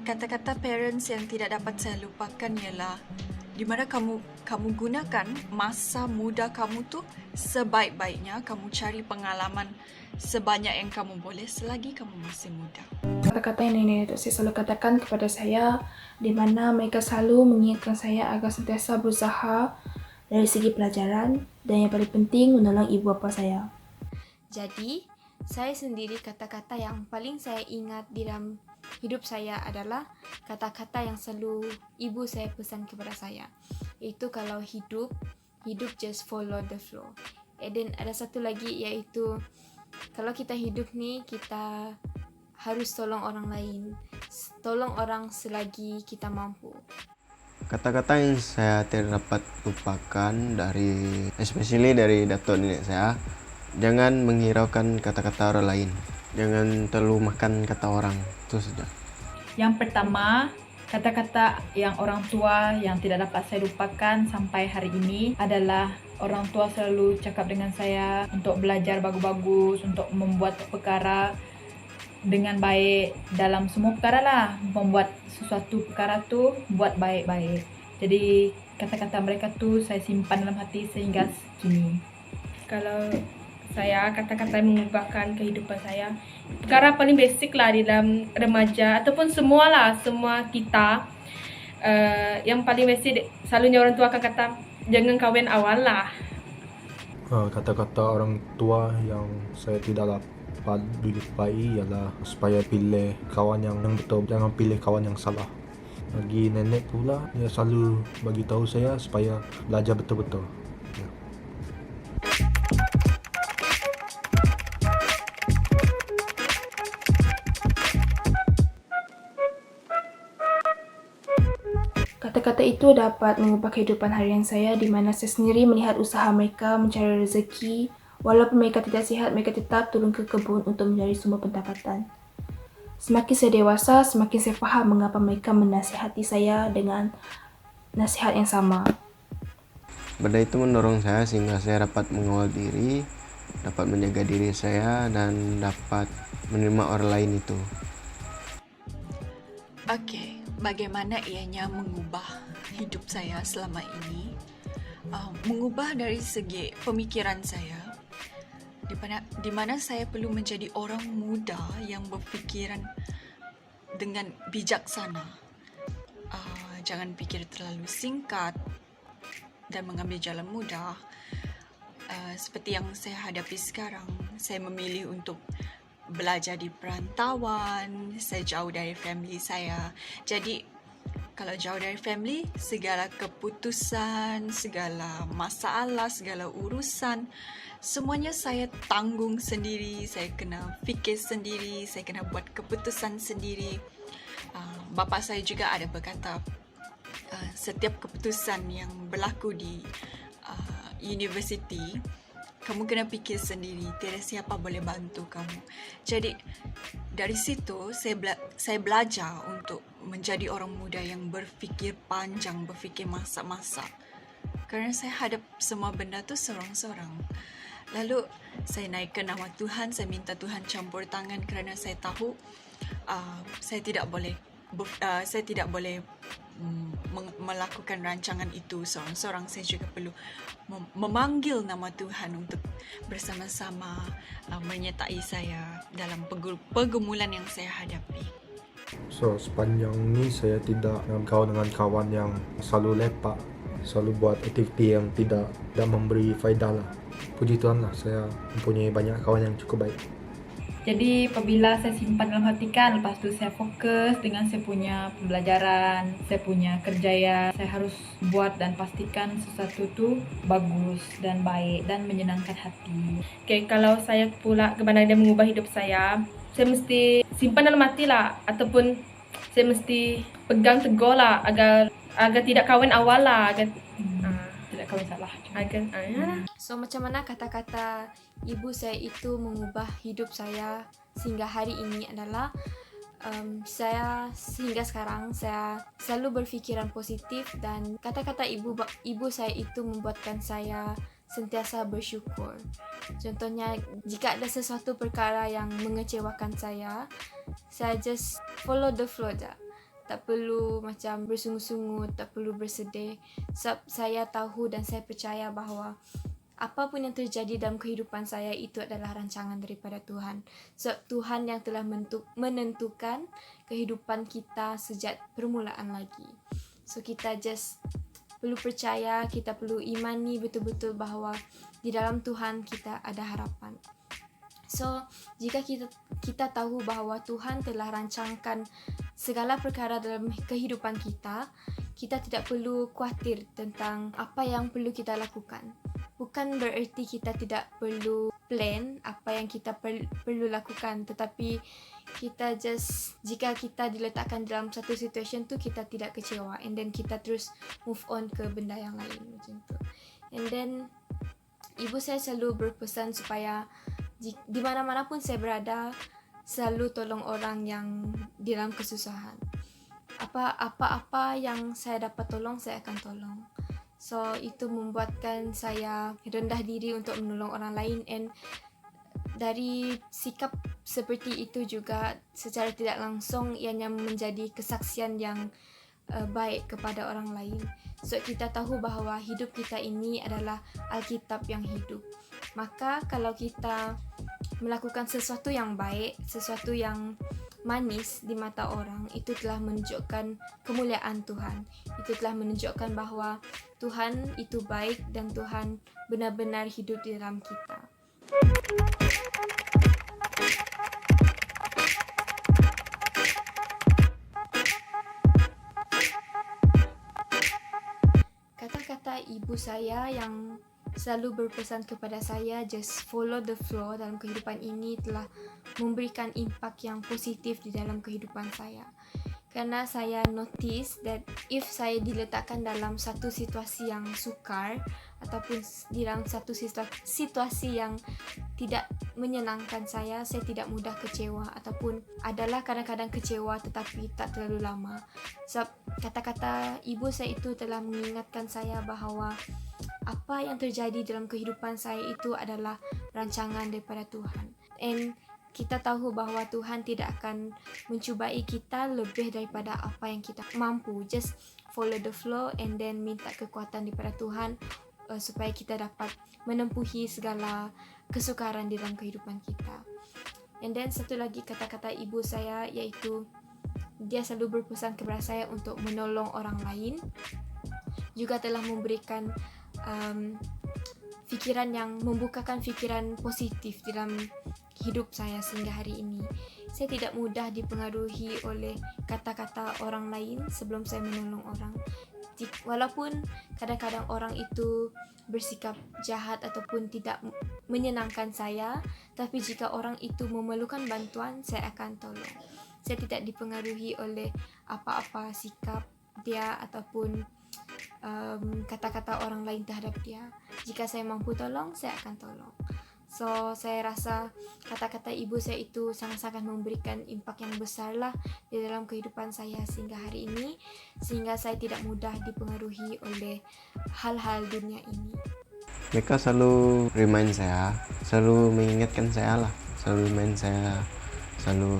Kata-kata parents yang tidak dapat saya lupakan ialah di mana kamu gunakan masa muda kamu tu sebaik-baiknya, kamu cari pengalaman sebanyak yang kamu boleh selagi kamu masih muda. Kata-kata yang nenek saya selalu katakan kepada saya, di mana mereka selalu mengingatkan saya agar sentiasa berusaha dari segi pelajaran dan yang paling penting menolong ibu bapa saya. Jadi, saya sendiri kata-kata yang paling saya ingat di dalam hidup saya adalah kata-kata yang selalu ibu saya pesan kepada saya. Itu kalau hidup just follow the flow. Dan ada satu lagi iaitu kalau kita hidup nih, kita harus tolong orang lain. Tolong orang selagi kita mampu. Kata-kata yang saya tidak dapat lupakan especially dari datuk nenek saya, jangan menghiraukan kata-kata orang lain. Jangan terlalu makan kata orang, itu saja. Yang pertama, kata-kata yang orang tua yang tidak dapat saya lupakan sampai hari ini adalah orang tua selalu cakap dengan saya untuk belajar bagus-bagus, untuk membuat perkara dengan baik dalam semua perkara lah. Membuat sesuatu perkara tu buat baik-baik. Jadi kata-kata mereka tu saya simpan dalam hati sehingga kini. Kalau saya, kata-kata yang mengubahkan kehidupan saya, perkara paling basic lah di dalam remaja ataupun semua kita, yang paling basic selalunya orang tua akan kata jangan kahwin awal lah. Kata-kata orang tua yang saya tidak dapat dilupai ialah supaya pilih kawan yang betul, jangan pilih kawan yang salah. Bagi nenek pula, dia selalu bagi tahu saya supaya belajar betul-betul. Kata-kata itu dapat mengubah kehidupan harian saya di mana saya sendiri melihat usaha mereka mencari rezeki. Walaupun mereka tidak sihat, mereka tetap turun ke kebun untuk mencari sumber pendapatan. Semakin saya dewasa, semakin saya faham mengapa mereka menasihati saya dengan nasihat yang sama. Benda itu mendorong saya sehingga saya dapat mengawal diri, dapat menjaga diri saya, dan dapat menerima orang lain itu. Okey, bagaimana ianya mengubah hidup saya selama ini? Mengubah dari segi pemikiran saya, di mana saya perlu menjadi orang muda yang berfikiran dengan bijaksana. Jangan fikir terlalu singkat dan mengambil jalan mudah. Seperti yang saya hadapi sekarang, saya memilih untuk belajar di perantauan, saya jauh dari family saya. Jadi, kalau jauh dari family, segala keputusan, segala masalah, segala urusan, semuanya saya tanggung sendiri, saya kena fikir sendiri, saya kena buat keputusan sendiri. Bapa saya juga ada berkata, setiap keputusan yang berlaku di universiti, kamu kena fikir sendiri, tiada siapa boleh bantu kamu. Jadi, dari situ saya belajar untuk menjadi orang muda yang berfikir panjang, berfikir masak-masak. Kerana saya hadap semua benda tu seorang-seorang. Lalu, saya naikkan nama Tuhan, saya minta Tuhan campur tangan kerana saya tahu saya tidak boleh melakukan rancangan itu seorang-seorang. Saya juga perlu memanggil nama Tuhan untuk bersama-sama menyertai saya dalam pergumulan yang saya hadapi. So, sepanjang ni saya tidak berkawan dengan kawan yang selalu lepak, selalu buat aktiviti yang tidak memberi faedah lah. Puji Tuhan lah, saya mempunyai banyak kawan yang cukup baik. Jadi apabila saya simpan dalam hati kan, lepas tu saya fokus dengan saya punya pembelajaran, saya punya kerjaya. Saya harus buat dan pastikan sesuatu tu bagus dan baik dan menyenangkan hati. Okay, kalau saya pula kemana dia mengubah hidup saya mesti simpan dalam hati lah, ataupun saya mesti pegang teguh lah agar tidak kahwin awal lah, agar Tidak kahwin salah. So, macam mana kata-kata ibu saya itu mengubah hidup saya sehingga hari ini adalah saya sehingga sekarang saya selalu berfikiran positif dan kata-kata ibu saya itu membuatkan saya sentiasa bersyukur. Contohnya, jika ada sesuatu perkara yang mengecewakan saya just follow the flow je. Tak perlu macam bersungut-sungut, tak perlu bersedih. Sebab saya tahu dan saya percaya bahawa apapun yang terjadi dalam kehidupan saya itu adalah rancangan daripada Tuhan. Sebab Tuhan yang telah menentukan kehidupan kita sejak permulaan lagi. So kita just perlu percaya, kita perlu imani betul-betul bahawa di dalam Tuhan kita ada harapan. So jika kita tahu bahawa Tuhan telah rancangkan segala perkara dalam kehidupan kita, kita tidak perlu khawatir tentang apa yang perlu kita lakukan. Bukan bererti kita tidak perlu plan apa yang kita perlu lakukan, tetapi kita just, jika kita diletakkan dalam satu situation tu, kita tidak kecewa, and then kita terus move on ke benda yang lain macam tu. And then ibu saya selalu berpesan supaya di mana-mana pun saya berada, selalu tolong orang yang di dalam kesusahan. Apa-apa yang saya dapat tolong, saya akan tolong. So itu membuatkan saya rendah diri untuk menolong orang lain, and dari sikap seperti itu juga secara tidak langsung ianya menjadi kesaksian yang baik kepada orang lain. So kita tahu bahawa hidup kita ini adalah Alkitab yang hidup. Maka kalau kita melakukan sesuatu yang baik, sesuatu yang manis di mata orang, itu telah menunjukkan kemuliaan Tuhan. Itu telah menunjukkan bahawa Tuhan itu baik dan Tuhan benar-benar hidup di dalam kita. Kata-kata ibu saya yang selalu berpesan kepada saya, just follow the flow dalam kehidupan ini, telah memberikan impak yang positif di dalam kehidupan saya. Karena saya notice that if saya diletakkan dalam satu situasi yang sukar ataupun di dalam satu situasi yang tidak menyenangkan saya tidak mudah kecewa, ataupun adalah kadang-kadang kecewa tetapi tak terlalu lama. Sebab kata-kata ibu saya itu telah mengingatkan saya bahawa apa yang terjadi dalam kehidupan saya itu adalah rancangan daripada Tuhan. And kita tahu bahawa Tuhan tidak akan mencubai kita lebih daripada apa yang kita mampu. Just follow the flow and then minta kekuatan daripada Tuhan supaya kita dapat menempuhi segala kesukaran di dalam kehidupan kita. And then satu lagi kata-kata ibu saya, iaitu dia selalu berpesan kepada saya untuk menolong orang lain. Juga telah memberikan fikiran yang membukakan fikiran positif dalam hidup saya sehingga hari ini. Saya tidak mudah dipengaruhi oleh kata-kata orang lain sebelum saya menolong orang. Walaupun kadang-kadang orang itu bersikap jahat ataupun tidak menyenangkan saya, tapi jika orang itu memerlukan bantuan, saya akan tolong. Saya tidak dipengaruhi oleh apa-apa sikap dia ataupun kata-kata orang lain terhadap dia. Jika saya mampu tolong, saya akan tolong. So, saya rasa kata-kata ibu saya itu sangat-sangat memberikan impak yang besar lah di dalam kehidupan saya sehingga hari ini, sehingga saya tidak mudah dipengaruhi oleh hal-hal dunia ini. Mereka selalu remind saya, selalu mengingatkan saya lah, selalu remind saya, selalu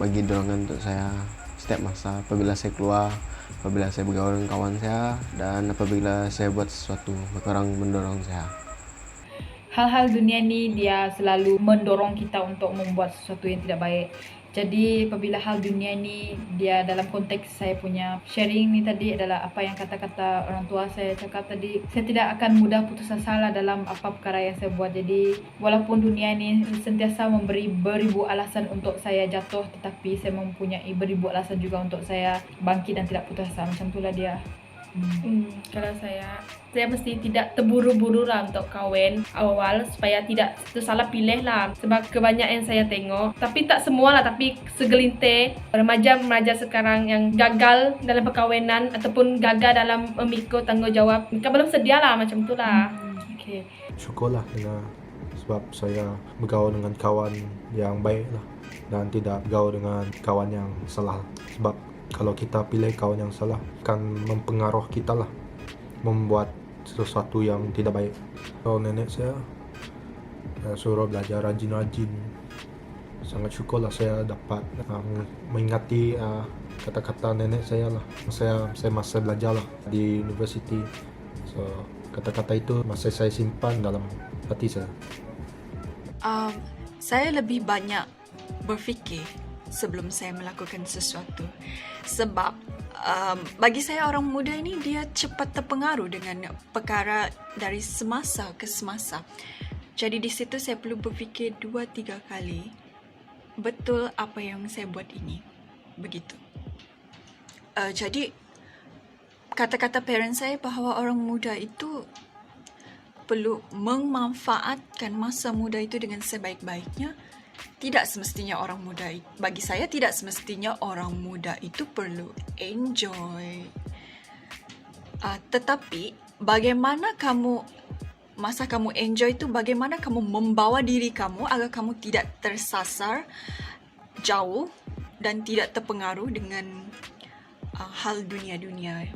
bagi dorongan untuk saya setiap masa apabila saya keluar, apabila saya bergaul dengan kawan saya, dan apabila saya buat sesuatu, mereka orang mendorong saya. Hal-hal dunia ni dia selalu mendorong kita untuk membuat sesuatu yang tidak baik. Jadi apabila hal dunia ni, dia dalam konteks saya punya sharing ni tadi adalah apa yang kata-kata orang tua saya cakap tadi, saya tidak akan mudah putus asa lah dalam apa perkara yang saya buat. Jadi walaupun dunia ni sentiasa memberi beribu alasan untuk saya jatuh, tetapi saya mempunyai beribu alasan juga untuk saya bangkit dan tidak putus asa. Macam itulah dia. Kalau saya mesti tidak terburu-buru lah untuk kahwin awal supaya tidak tersalah pilih lah. Sebab kebanyakan yang saya tengok, tapi tak semua lah, tapi segelintir remaja-remaja sekarang yang gagal dalam perkahwinan ataupun gagal dalam memikul tanggungjawab, mereka belum sedia lah, macam tu lah. Okay. Syukurlah dengan sebab saya bergaul dengan kawan yang baik lah, dan tidak bergaul dengan kawan yang salah. Sebab kalau kita pilih kawan yang salah, akan mempengaruhi kita lah, membuat sesuatu yang tidak baik. Kalau nenek saya suruh belajar rajin-rajin. Sangat syukurlah saya dapat mengingati kata-kata nenek saya lah. Saya masa belajar lah di universiti. So kata-kata itu masih saya simpan dalam hati saya. Saya lebih banyak berfikir sebelum saya melakukan sesuatu. Sebab bagi saya orang muda ini dia cepat terpengaruh dengan perkara dari semasa ke semasa. Jadi di situ saya perlu berfikir 2-3 kali betul apa yang saya buat ini. Begitu. Jadi kata-kata parents saya bahawa orang muda itu perlu memanfaatkan masa muda itu dengan sebaik-baiknya. Tidak semestinya orang muda, bagi saya tidak semestinya orang muda itu perlu enjoy. Tetapi bagaimana masa kamu enjoy itu, bagaimana kamu membawa diri kamu agar kamu tidak tersasar jauh dan tidak terpengaruh dengan hal dunia-dunia.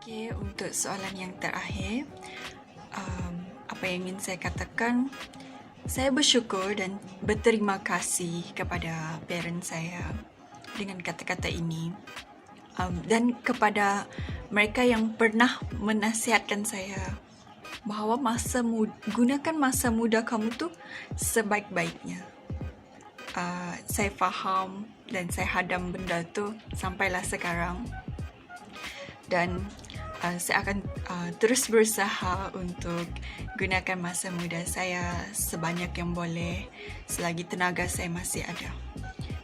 Okay, untuk soalan yang terakhir, apa yang ingin saya katakan, saya bersyukur dan berterima kasih kepada parents saya dengan kata-kata ini, dan kepada mereka yang pernah menasihatkan saya bahawa gunakan masa muda kamu tu sebaik-baiknya. Saya faham dan saya hadam benda tu sampailah sekarang. Dan saya akan terus berusaha untuk gunakan masa muda saya sebanyak yang boleh selagi tenaga saya masih ada.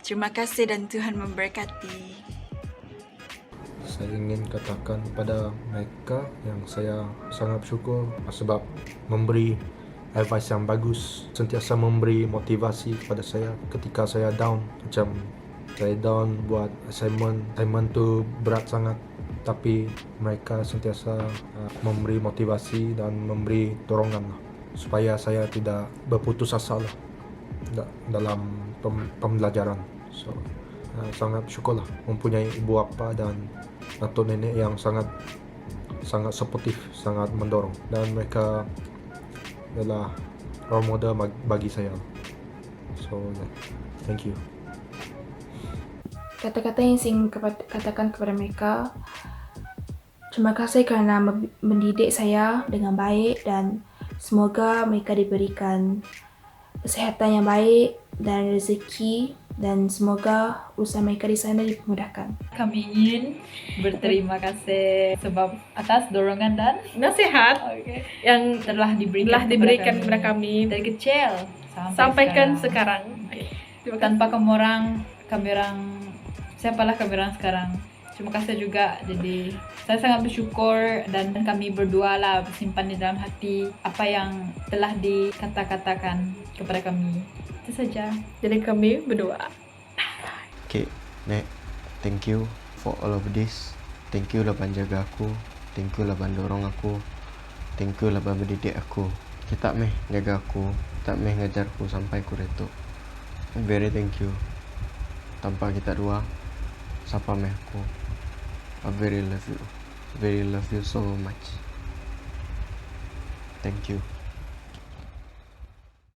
Terima kasih dan Tuhan memberkati. Saya ingin katakan kepada mereka yang saya sangat bersyukur sebab memberi advice yang bagus, sentiasa memberi motivasi kepada saya ketika saya down. Macam saya down buat assignment tu berat sangat, tapi mereka sentiasa memberi motivasi dan memberi dorongan lah, supaya saya tidak berputus asa lah dalam pembelajaran. So sangat syukurlah mempunyai ibu bapa dan datuk nenek yang sangat suportif, sangat mendorong, dan mereka adalah role model bagi saya. So thank you. Kata-kata yang saya ingin katakan kepada mereka, terima kasih kerana mendidik saya dengan baik dan semoga mereka diberikan kesihatan yang baik dan rezeki, dan semoga usaha mereka di sana dipermudahkan. Kami ingin berterima kasih sebab atas dorongan dan Nasihat yang telah diberikan kepada kami dari kecil sampaikan sekarang. Tanpa kami orang siapalah kami orang sekarang. Terima kasih juga. Jadi saya sangat bersyukur dan kami berdua lah bersimpan di dalam hati apa yang telah dikata-katakan kepada kami. Itu saja. Jadi kami berdoa. Okay, Nek, thank you for all of this. Thank you lah jaga aku. Thank you lah dorong aku. Thank you lah mendidik aku. Kita meh jaga aku. Kita meh ngajarku sampai ku retu. Very thank you. Tanpa kita dua, siapa meh aku. I very love you so much. Thank you.